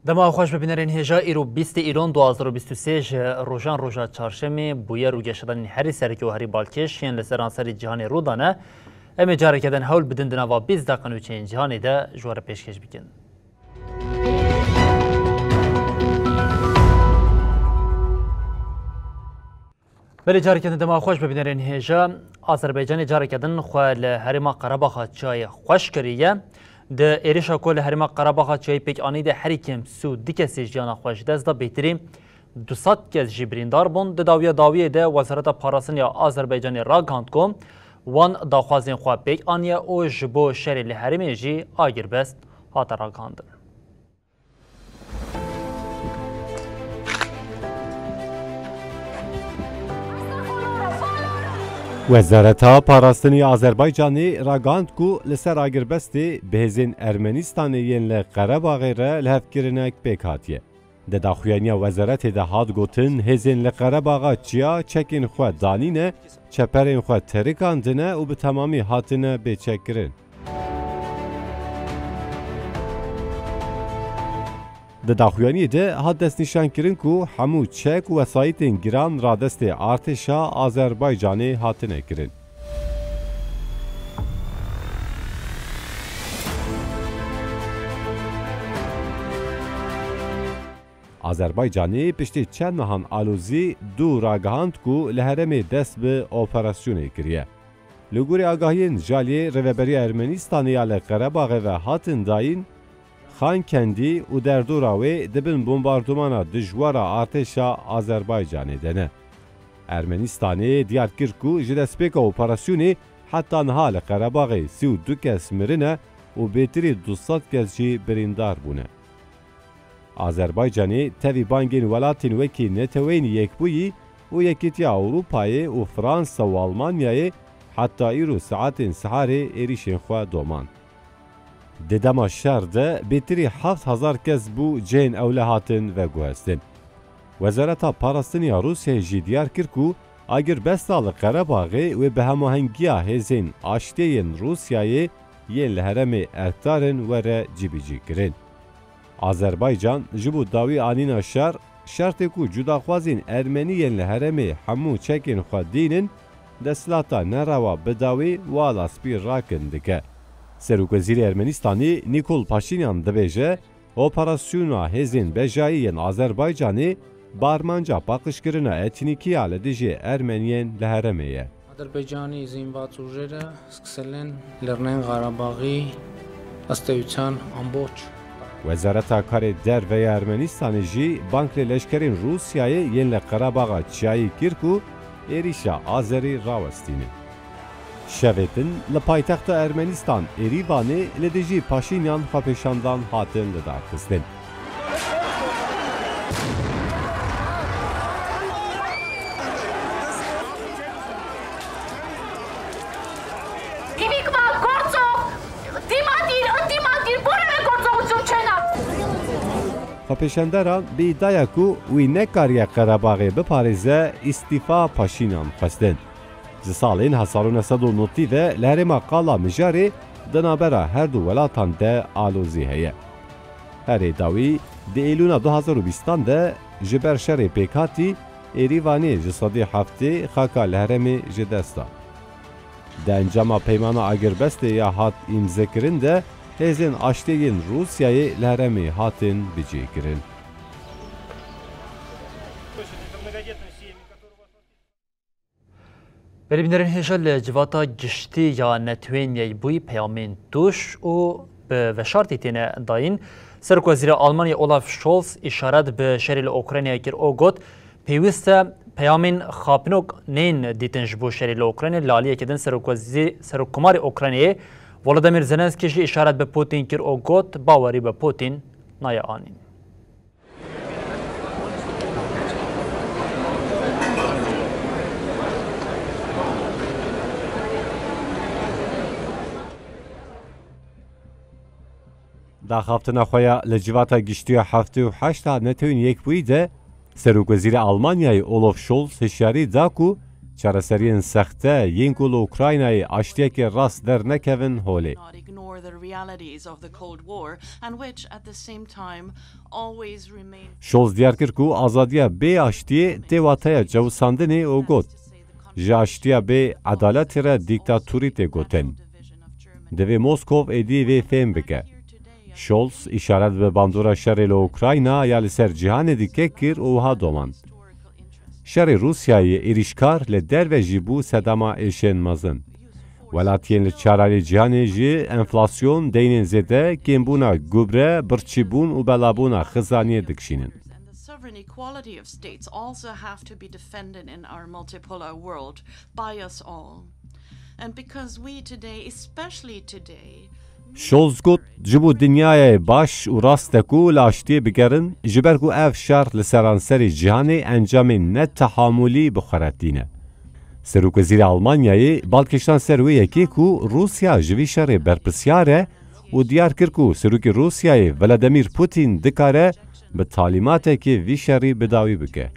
دما خوش ببینرین هجا ایرو 20 ایران 2023 روزان روزا چهارشنبه بویر رو گشتن هری سرکی و هری بالکش یان لسران سری جهان رودانه امی جاره کدن هول بدن دنوا 20 دقیقه نوچین جهانی ده جوار پیشکش بکن. بله جاره کدن دما خوش ببینرین هجا آذربایجان جاره کدن خوال هریما قرباخ چای خوش کریه ده ایریشا کل هرما قرباغ چای پیک آنی ده هری کم سو دیکسی جیانا خوش دست دا بهتری 200 کس جبریندار بون ده داویه ده وزارت پاراسن یا آذربایجان را گاند کم وان داخوازین خواه پیک آنیه او جبو شری لحرمی جی آگر بست هات را گاندن. وزارت پاراستنی آذربایجانی راگاند کو لسر آگربستی بهزین ارمنیستانی ین لقرباغی را لحفکرنک پیکاتیه. ده داخویانی وزارت ده هاد گوتن هزین لقرباغا چیا چکین خود دانینه چپرین خود ترکاندنه و به تمامی هاتنه بچکرن. ده داخویانی ده هاد دست نشان کرن کو همو چک و وسایتین گران را دست ارتشا آذربایجانی هاتنه کرن. آذربایجانی پشتی چند مهان آلوزی دو راگهاند کو لهرمی دست به اپراسیونی کریه. لگوری آگاهین جالی روبری ارمنیستانی یا قرباغ و هاتن داین خان کندی و در دوراوی دبن بمباردمانا دجوارا ارتشا آذربایجانی دنه. ارمنیستانی دیار کرکو جدسپیکا اپراسیونی حتی نهال قرباغی 32 کس مرنه و بیتری 200 کس جی بریندار بونه. آذربایجانی تاوی بانگین ولاتین وکی نتوین یک بویی و یکیتیا اروپای و فرانسا و آلمانیای حتی ایرو ساعتین سحاری ایریشین خواه دومان. ددما شهر ده بیتری 7000 کس بو جین اوله هاتن و گوهستن. وزارت پاراستنی روسیه جی دیار کرکو اگر بستال قرباغی و به هماهنگیا هزین آشتین روسیای ین لحرم اکتارن وره جیبیجی کرن. آذربایجان جبو داوی آنینا شرط کو جداخوازین ارمنی ین لحرم همو چکین خود دینن دستلاتا نروا بداوی والا سپیر راکن دکه. سروکوزیر ارمنیستانی نیکول پاشینیان دبیجه operasyona hezin bejayiyên Azerbaycanê barmanca paqijkirina etnîkiya li dijî Ermeniyên li herêmê ye. Azerbaycanî zînvat ûjere skiselen li Rênên Qarabağî astewîçan amboç. Wezareta Karê Derve Ermenistanê jî bank lê leşkerên Rûsyayê yên li Qarabağa çiyayî kir ku êrişa Azerî rawestîne. Şevetin li paytexta Ermenistan Êrîvanê li dijî Paşinyan xwepêşandan hatin li darxistin. Xwepêşanderan bi îdaya ku wî nekariye Qerebaxê biparêze îstîfa Paşinyan xwestin. Ji salên 1990 ve li herêma Qala Mijarê di navbera her du welatan de alozî heye. Herê dawî di Êlûna 2020 de ji ber şerê pêkhatî Êrîvanê ji sedî heftê xaka li herêmê ji dest da. Di encama peymana agirbestê ya hat îmzekirin de hêzên aştiyên Rûsyayê li herêmê hatin bicêkirin. برای هجال جواتا گشتی یا نتوینی بوی پیامین دوش و به وشارتی تینه داین سرک وزیر آلمانی اولاف شولز اشارت به شریل اوکراینیا کر او گوت پیوست پیامین خاپنوک نین دیتنج بو شریل اوکراینیا لالیه کدن سرک کمار اوکراینیا ولادیمیر زلنسکی جی اشارت به پوتین کر او گوت باوری به پوتین نایا آنین. داخافتنا خویا لجواتا گشتیا هفته و هشت نتوین یک بویده سروک وزیر آلمانیای اولوف شولز هشیاری دا کو چارەسەریên سەختە yên ku li Ukraynayê aştiyekê rast dernekevin holê. Scholz diyar kir ku azadiya bê aştiyê tê wateya cewsandinê û got ji aştiya bê edaletê re dîktatûrî tê gotin. Divê Moskov êdî vê fêm bike. Scholz îşaret bi bandora şerê li Ukrayna ya li ser cîhanê dike kir û wiha domand. Şerê Rûsyayê êrîşkar li derve jî bû sedema êşên mezin. Welatiyên li çaralê cîhanê jî enflasyon, deynên zêde, kêmbûna gubre, birçîbûn û belabûna xizaniyê dikişînin. Scholz got ji bo dinyayê baş û rast e ku li aştiyê bigerin ji ber ku ev şer li seranserê cîhanê encamên netehamûlî bixweretîne. Serokvezîrê Almanyayê balkiştan ser wê yekê ku Rûsya ji vî şerê berpirsiyar e û diyar kir ku Serokê Rûsyayê Vladimir Putin dikare bi talîmatekê vî şerî bidawî bike.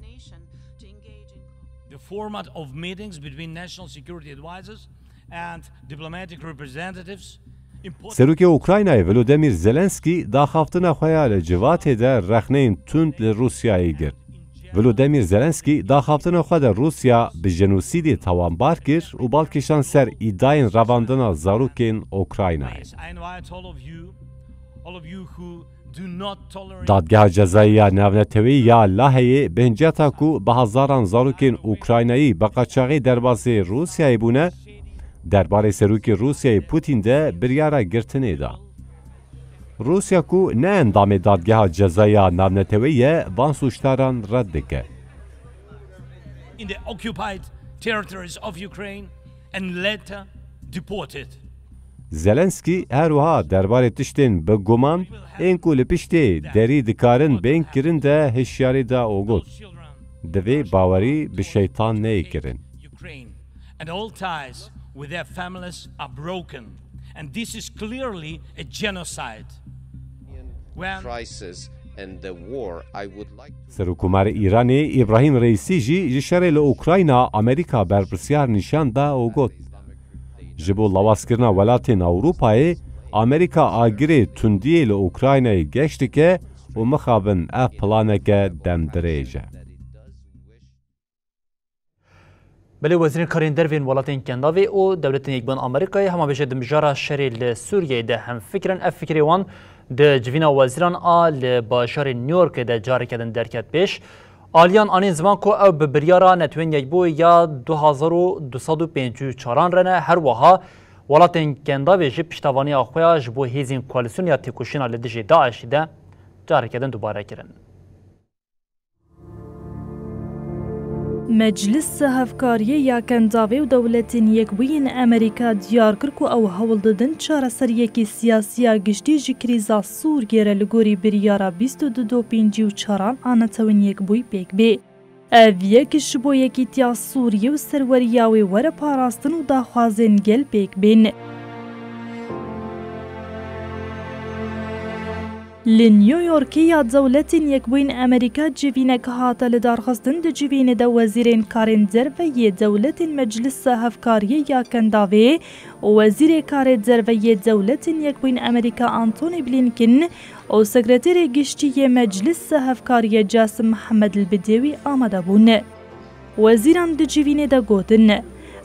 The format of meetings between national security advisors and diplomatic representatives. Serokê Ukraynayê Volodymyr Zelenskî daxaftina xwe ya li civatê de rexneyên tund li Rûsyayê gir. Volodymyr Zelenskî daxaftina xwe de Rûsya bi jenosîdê tawanbar kir û balkiştan ser îdayên revandina zarokên Ukraynayê. Dadgeha Cezayî ya Navnetewî ya Laheyê bi hinceta ku bi hezaran zarokên Ukraynayî bi qaçaxê derbasê Rûsyayê bûne, derbarê Serokê Rûsyayê Putin de biryara girtinê da. Rûsya ku ne endamê dadgeha Cezayî ya Navnetewî ye, van suçdaran red dike. In the occupied territories of Ukraine and later deported. Zelenskî her wiha derbarê tiştên bi guman ên ku li piştê derî dikarin bên kirin de hişyarî da û got. Divê bawerî bi şeytan neyê kirin. And all ties with their families are broken, and this is clearly a genocide. Serokkomarê Îranê İbrahim Reîsî jî ji şerê li Ukrayna Amerîka berpirsiyar nîşan da û got. Ji bo lawazkirina welatên Ewropayê, Amerîka agirê tundiyê li Ukraynayê geş dike û mixabin ev planeke demdirêj e. Belê wezîrên karên dervên welatên Kendavê û dewletên Yekbûn Amerîkayê hemabêje di mijara şerê li Sûriyeyê de hemfikir in. Ev fikirê wan di civîna wezîran a li bajarê New Yorkê de careke din derket pêş. Aliyan anên ziman ku ew bi biryara Netewên Yekbûyê ya 2254 re ne, her wiha welatên Kendavê jî piştevaniya xwe ya ji bo hêzên koalîsyona ya têkoşîna li dijî Daişî de careke din dubare kirin. مجلس هفکاری یا کنداوی و دولتین یکبوین امریکا دیار کرد که او هول دادن چارەسەریەکی سیاسیا گشتی جی کریزا سووریێرە لە گۆری بریارە 2254 ئانەتەوەن یەکبووی پێک بێ. ئەڤ یەکیش بۆ یەکیتیا سووریە و سەروەریاوی وەرە پاراستن و داخوازێن گەل پێک بێن. li New Yorkê ya dewletên Yekbûyîn Amerîka civînek hate li darxistin di civînê de wezîrên karên derveyê dewletên Meclisa Hevkariyê ya Kendavê û wezîrê karê derveyê dewletên Yekbûyîn Amerîka Antony Blinken û sekreterê giştî yê Meclisa Hevkariyê Casim Mehmed el-Bidewî amade bûn. Wezîran di civînê de gotin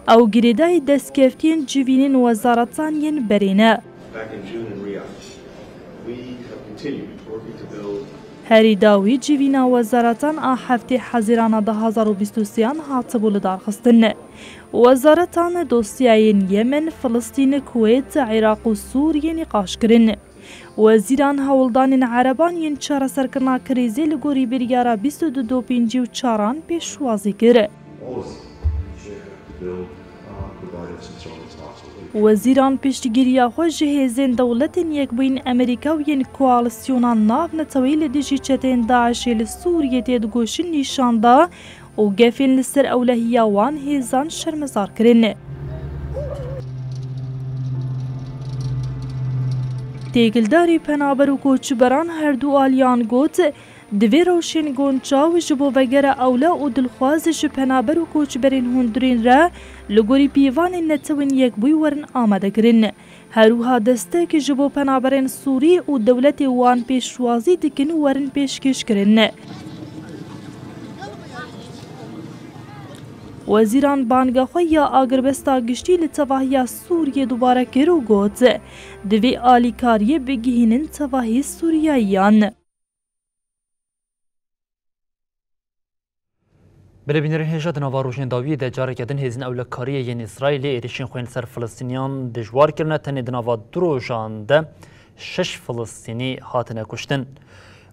ew girêdayê destkeftiyên civînên wezaratan yên berê ne. Herî dawî civîna wezaratan a heftê hezîrana 2023 hatibû li darxistin. Wezaratan dosyayên Yemen, Filistîn, Kuweyt, Iraq û Sûriyê nîqaş kirin. Wezîran hewldanên Ereban yên çareserkirina krîzê li gorî biryara 2254 pêşwazî kir. Wezîran piştgiriya xwe ji hêzên dewletên Yekbûyîn Amerîka û yên koalîsyona nav netewî li dijî çetên Daişê li Sûriyê tê digoşin nîşan da û gefên li ser ewlehiya wan hêzan şermezar kirin. تێکلداری پەنابەر و کۆچبەران هەردوو ئالیان گوت divê rewşên gonçaw ji bo vegera ewle û dilxwaz ji penaber û koçberên hundirên re li gorî pîvanên netewên yekbûyî werin amadekirin. Herûha destek ji bo penaberên Sûrî û dewletê wan pêşwazî dikin û werin pêşkêşkirin. Wezîran bangexa ya agirbesta giştî li tevahiya Sûriyê dubare kir û got divê alîkariyê bigihînin tevahî Sûriyayiyan. Bilebînirên hêja di nava rojên dawiyê de carekê din hêzin ewlekariyê yên İsraîlê êrişên xwe ser Filistîniyan dijwar kirine tenê di nava du rojan de 6 Filistînî hatine kuştin.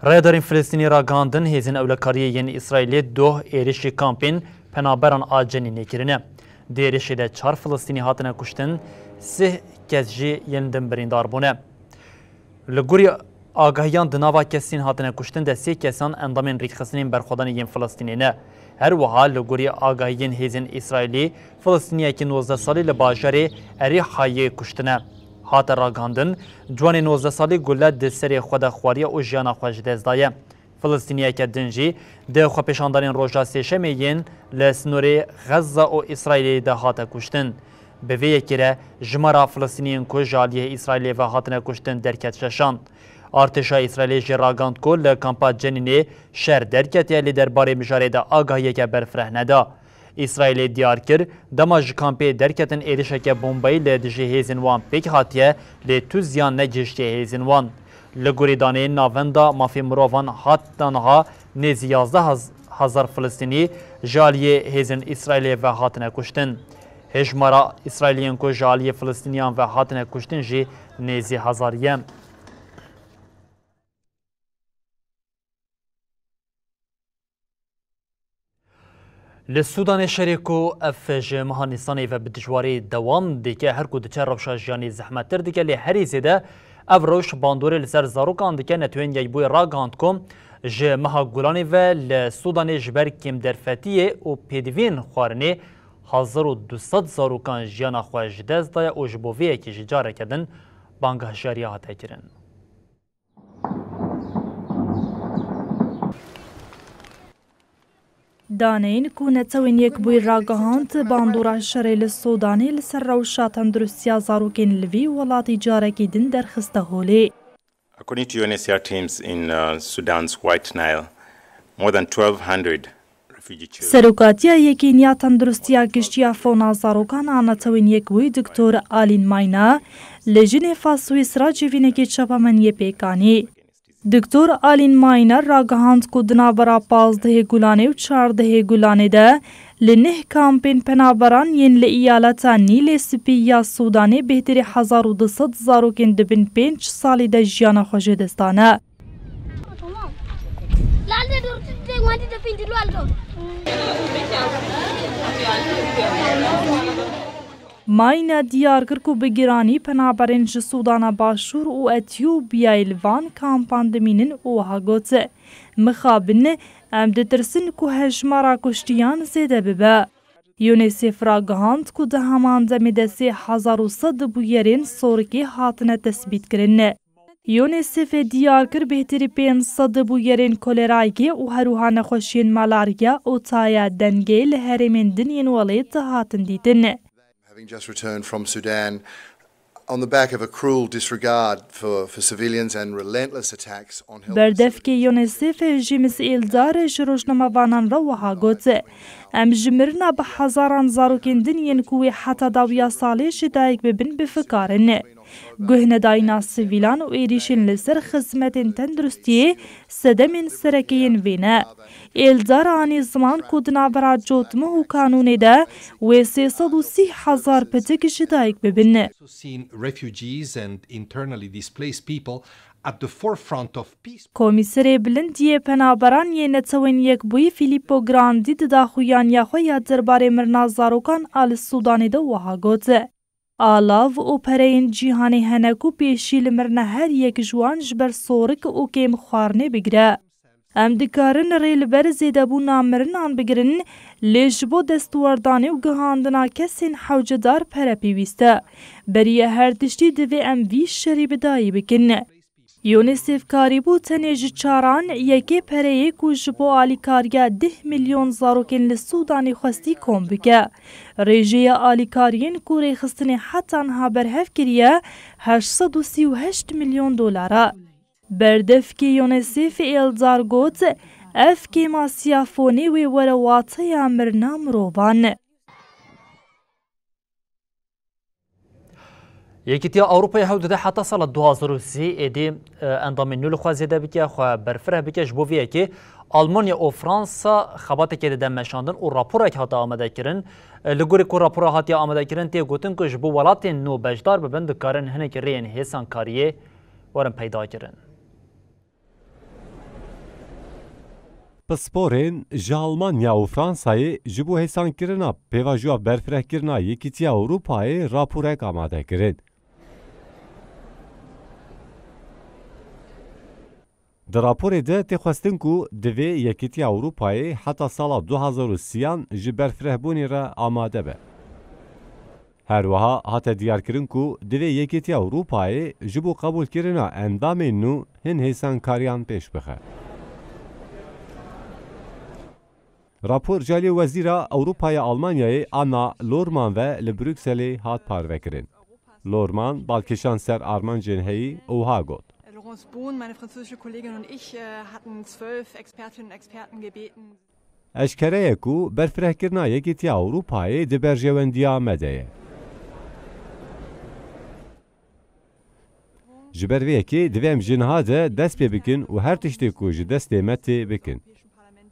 Rayadarên Filistînî ragandin hêzin ewlekariyê yên İsraîlê doh êrişî kampên penaberan a cenînê kirine. Di êrişê de 4 Filistînî hatine kuştin, 3 kes jî yên din birîndar bûne. Li gorî agahiyan di nava kesên hatine kuştin de 3 kesan endamên rêxistinên berxwedanê yên Filistînê ne. Her wiha li gorî agahiyên hêzên İsraîlî Filistîniyekî 19 salî li bajarê Erîhayê kuştine. Hate ragandin, ciwanê 19 salî gule di serê xwe de xwariye û jiyana xwe ji dest daye. Filistîniyeke din jî di xwepêşandanên roja sêşemê yên li snorê Xezza û İsraîlê de hate kuştin. Bi vê yekê re jimara Filistîniyên ku ji aliyê İsraîlê ve hatine kuştin derket şeşan. Artêşa İsraîlê jî ragand ku li kampa Cenînê şer derketiye lê derbarê mijarê de agahiyeke berfireh neda. İsraîlê diyar kir dema ji kampê derketin êrişeke bombayî li dijî hêzên wan pêk hatiye lê tu ziyan negihiştiye hêzên wan. Li gorî daneyên navenda mafê mirovan hat danha nêzî 11,000 Filistînî ji aliyê hêzên İsraîlê ve hatine kuştin. Hejmara İsraîliyên ku ji aliyê Filistîniyan ve hatine kuştin jî nêzî hezariye. Li Sudanê şerê ku ev ji meha Nîsanê ve bi dijwarî dewam dike her ku diçe rewşa jiyanî zehmettir dike lê herî zêde ev rewş bandorê li ser zarokan dike netewên yekbûyê ragand ku ji meha Gulanê ve li Sudanê ji ber kêmderfetiyê û pêdiviyên xwarinê 1200 zarokan jiyana xwe ji dest daye û ji bo vê yekê ji careke din bangehjariya hate kirin. Daneyên ku netewên yekbûyî ragihand bandora şerê li Sudanê li ser rewşa tendurustiya zarokên li vî welatî carekî din derxiste holê. According to UNHCR teams in Sudan's White Nile, more than 1,200 refugee children. Serokatiya Yekîniya Tendurustiya Giştiya Fona Zarokan a netewên yekbûyî Diktor Alîn Mayna li Jinêfa Swîsra civînekê çapemeniyê pêkanî. Diktor Alîn Mayna ragihand ku di navbera 15 Gulanê û 14 Gulanê de li neh kampên penaberan yên li îyaleta Nîlê Spî ya Sudanê bêhterî 1200 zarokên dibin 5 salî de jiyana xwe ji dest dane. Mayna diyar kir ku bi giranî penaberên ji Sudana Başûr û Etiyopyayê li van kampan dimînin û wiha got mixabin em ditirsin ku hejmara kuştiyan zêde bibe. UNICEF ragihand ku di heman demê de 3100 bûyerên sorikê hatine tespît kirin. UNICEF diyar kir bêhterî 500 bûyerên kolerayê û herûha nexweşiyên malariya û taya dengê li herêmên din yên welê dihatin dîtin. Having just returned from Sudan on the back of a cruel disregard for civilians and relentless attacks on health. Berdevkê UNICEF jî misîldar ji rojnamavanan re wiha got em ji mirina bi hezaran zarokên din yên ku wê heta dawiya salê ji dayîk bibin bifikarin. Guhnedayîna sivîlan û êrişên li ser xizmetên tendurustiyê sedemên serekeyên vê ne. Êldar anî ziman ku di navbera cotme û kanûnê de wê 330,000 pitik ji dayîk bibin. Komîserê bilindiyê penaberan yê netewên yekbûyî Filippo Grandi di daxuyaniya xwe ya derbarê mirina zarokan a li Sudanê de wiha got. Alav û pereyên cîhanê hene ku pêşî li mirina her yek ji wan ji ber sorik û kêm xwarinê bigire. ام دکارن ریل بر زیده بو نامرنان بگرن لیج بو دستوردانی و گهاندنا کسین حوجدار پره پیویسته. بریه هر تشتی دوی ام ویش شری بدایی بکن. یونیسف کاری بو تنیج چاران یکی پره کو جبو آلیکاریا 10 میلیون زاروکن لسودانی خواستی کم بکه. ریجه آلیکارین کو ریخستنی حتی انها برهف کریه 838 میلیون دلاره. بردف که یونیسف ایلزار گوت اف که ماسیافونی و ورواته یا مرنا مروبان. یکیتیا اروپای حدود حتی سال 2003 ایدی اندام نول خوازیده بکه خو برفره بکه جبویه که آلمانیا و فرانسا خباته که دیدن مشاندن و راپوره که حتی آمده کرن لگوری که راپوره حتی آمده کرن تی گوتن که جبو ولات نو بجدار ببند کارن هنه که رین حسان کاریه ورن پیدا کرن. پسپورین جا آلمانیا و فرانسای جبو حسان کرنا پیواجوه برفره کرنا یکیتیا اروپای راپوره که آمده کرن. در راپور ده تخواستن کو دوی یکیتی اروپای حتی سال 2030 جی برفرهبونی را آماده به. هر وها حتی دیار کرن کو دوی یکیتی اروپای جبو قبول کرنا اندام نو هن حسان کاریان پیش بخه. راپور جالی وزیر اروپای آلمانیای آنا لورمان و لبروکسلی هات پارو کرن. لورمان بالکشان سر آرمان جنهی اوها گفت. Bohn, meine französische Kollegin und ich hatten 12 Expertinnen und Experten gebeten. اشکره کو برفره کرنا یکیتی اروپای دی برجوندیا مده. جبر ویکی دویم جنها ده دست پی بکن و هر تشتی کو جی دست متی بکن.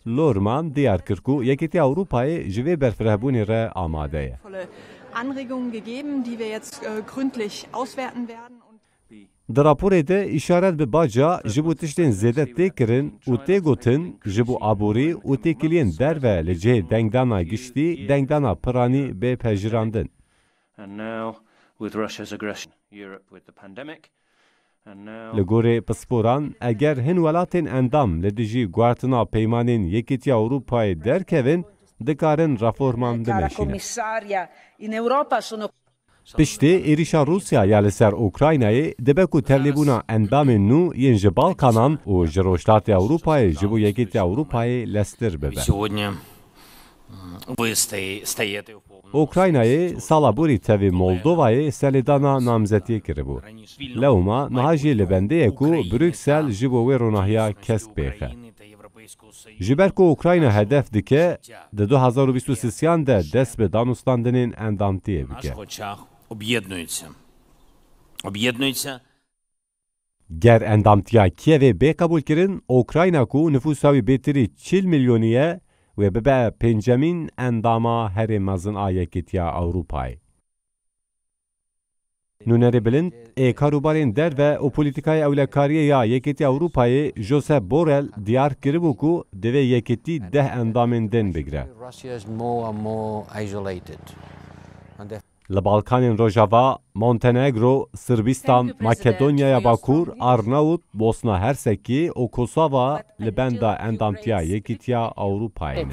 لورمان دیار کرکو یکیتی اروپای جوی برفره بونی را آماده. Anregungen gegeben, die wir jetzt gründlich auswerten werden. در راپور ده اشارت به باجا جبو تشتین زیده تکرن و تگوتن جبو آبوری و تکلین در و لجه دنگدانا گشتی دنگدانا پرانی به پجراندن. لگوره پسپوران اگر هن ولاتین اندام لدیجی گوارتنا پیمانین یکیتی اروپای در کهون دکارن رفورمان دمشینه. پشتی ایریشا روسیا یا لسر اوکراینای دبکو ترلیبونا اندام نو ینج بالکانان و جروشتات اروپای جبو یکیت اروپای لستر ببه. اوکراینای سالا بوری تاوی مولدوای سلیدانا نامزدی کربو. لوما نهاجی لبنده اکو بروکسل جبو ویروناهیا کسک بیخه. جبرکو اوکراین هدف دکه ده 2023 ده دست به دانوستاندنین اندامتیه بکه. گر اندامتیا کیوی بی قبول کرن اوکراین کو نفوساوی بیتری 40 میلیونیه و ببه پنجمین انداما هر مزن آیکیتیا اوروپای. نونری بلند کاروبارین در و پولیتیکای اولکاریه یا یکیتی اروپای جوزف بورل دیار کربو کو دوی یکیتی 10 اندامین دن بگره. لبالکانین روژاوا، مونتنگرو، سربیستان، ماکدونیا باکور، آرناوت، بوسنا هرسکی و کوسووا لبندا اندامتیا یکیتیا اوروپایین.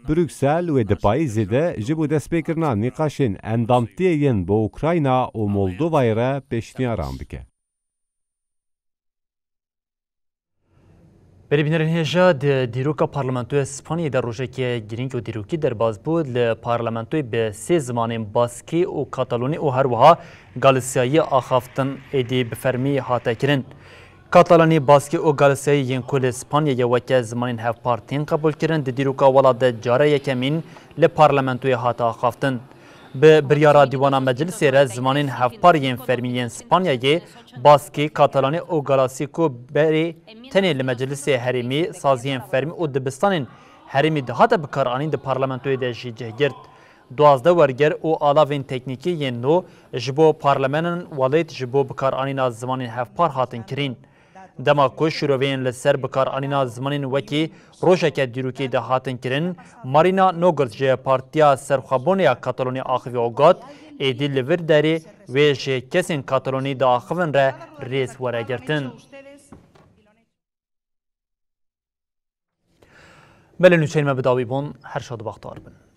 بروکسل و دپایزی ده جبو دست بکرنا نقاشین اندامتیین با اوکراینا و مولدووای را پیشنیاران بکه. بربینرین هجا دیروکا پارلمانتوی اسپانیا در روزه که گرینگ و دیروکی در باز بود لپارلمانتوی به 3 زمان باسکی و کاتالونی و هر وها گالیسیایی آخافتن ایدی بفرمی هاته کرن. کاتالانی باسکی و گالیسیایی ین کل اسپانیا یا وکه زمانین هف پارتین قبول کرن دیروکا ولاد جاره یکمین لپارلمانتوی هاته آخافتن. به بریارا دیوانا مجلس را زمانین هفپار ین فرمیین اسپانیایی باسکی کاتالانی و گالاسیکو بری تنی لمجلس هریمی سازین فرمی و دبستان هریمی دهات بکارانین ده پارلمانتوی ده جیجه گرد. 12 ورگر و آلاوین تکنیکی ین نو جبو پارلمانن ولیت جبو بکارانین از زمانین هفپار هاتن کرین. دما کو شروعین لسر بکارانینا زمانین وکی روشک دیروکی ده هاتن کرن مارینا نوگرز جه پارتیا سرخابونیا کاتالونی آخوی اوگات ایدی لور داری و جه کسین کاتالونی ده آخوین را ریس وره گرتن. بلن نوچین ما بداوی بون هر شاد بختار بن